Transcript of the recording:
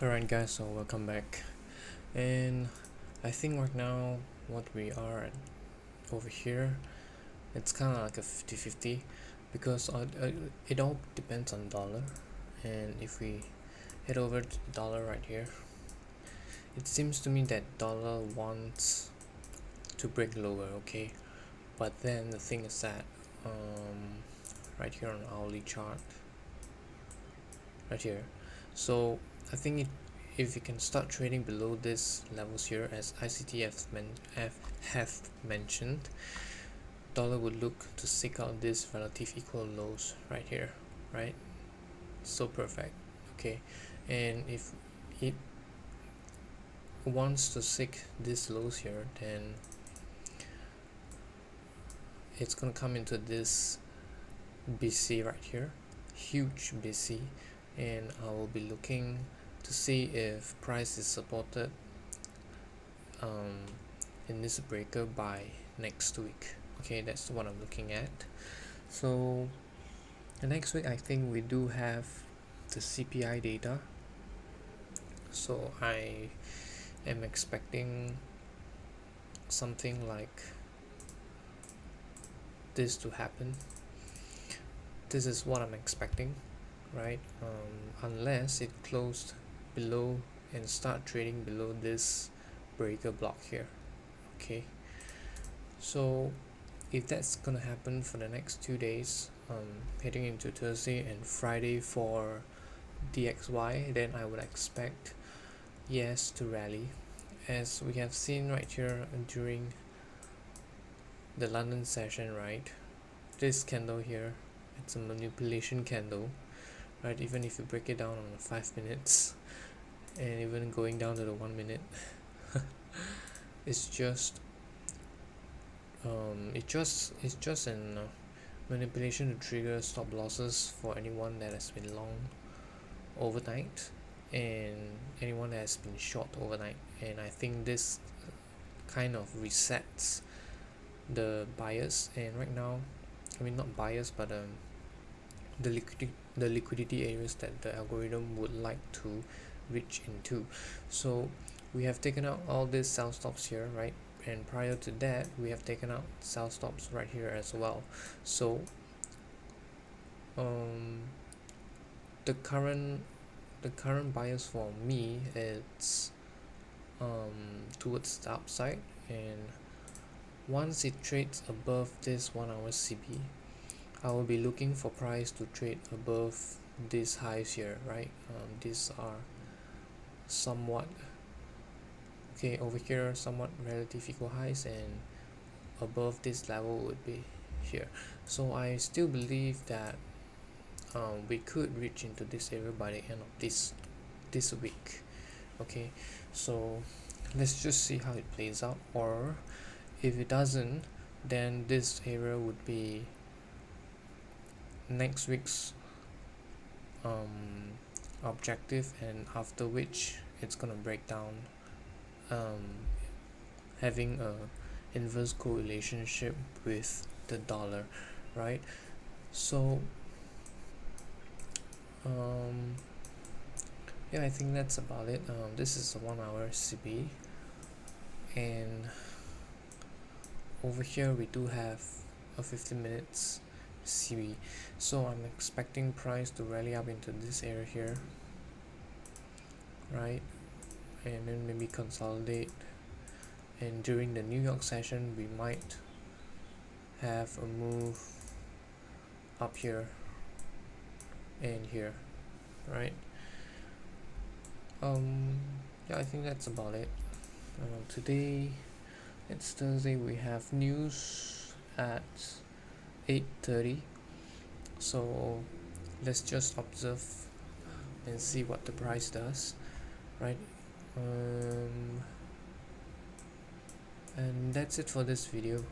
Alright guys, so welcome back, and I think right now what we are at over here, it's kind of like a 50-50 because it all depends on dollar. And if we head over to the dollar right here, it seems to me that dollar wants to break lower, okay, but then the thing is that right here on hourly chart right here, so I think if you can start trading below this levels here, as ICTF have mentioned, dollar would look to seek out this relative equal lows right here, right? So perfect. Okay, and if it wants to seek these lows here, then it's gonna come into this BC right here, huge BC, and I will be looking to see if price is supported in this breaker by next week. Okay, that's what I'm looking at. So the next week I think we do have the CPI data, so I am expecting something like this to happen. This is what I'm expecting, right? Unless it closed below and start trading below this breaker block here. Okay, so if that's gonna happen for the next 2 days, heading into Thursday and Friday for DXY, then I would expect yes to rally, as we have seen right here during the London session, right? This candle here, it's a manipulation candle, right? Even if you break it down on the 5 minutes and even going down to the 1 minute, it's just it's just an manipulation to trigger stop losses for anyone that has been long overnight and anyone that has been short overnight. And I think this kind of resets the bias, and right now, I mean not bias, but the liquidity areas that the algorithm would like to reach into. So we have taken out all these sell stops here, right? And prior to that, we have taken out sell stops right here as well. So the current bias for me is towards the upside, and once it trades above this 1 hour CB, I will be looking for price to trade above these highs here, right? These are somewhat okay over here, somewhat relative equal highs, and above this level would be here. So I still believe that we could reach into this area by the end of this week. Okay, so let's just see how it plays out, or if it doesn't, then this area would be next week's objective, and after which it's gonna break down, having a inverse correlationship with the dollar, right? So yeah, I think that's about it. This is a 1 hour CB, and over here we do have a 15 minutes CB. So I'm expecting price to rally up into this area here, right? And then maybe consolidate, and during the New York session we might have a move up here and here, right? Yeah, I think that's about it. Today it's Thursday, we have news at 8:30, so let's just observe and see what the price does, right? And that's it for this video.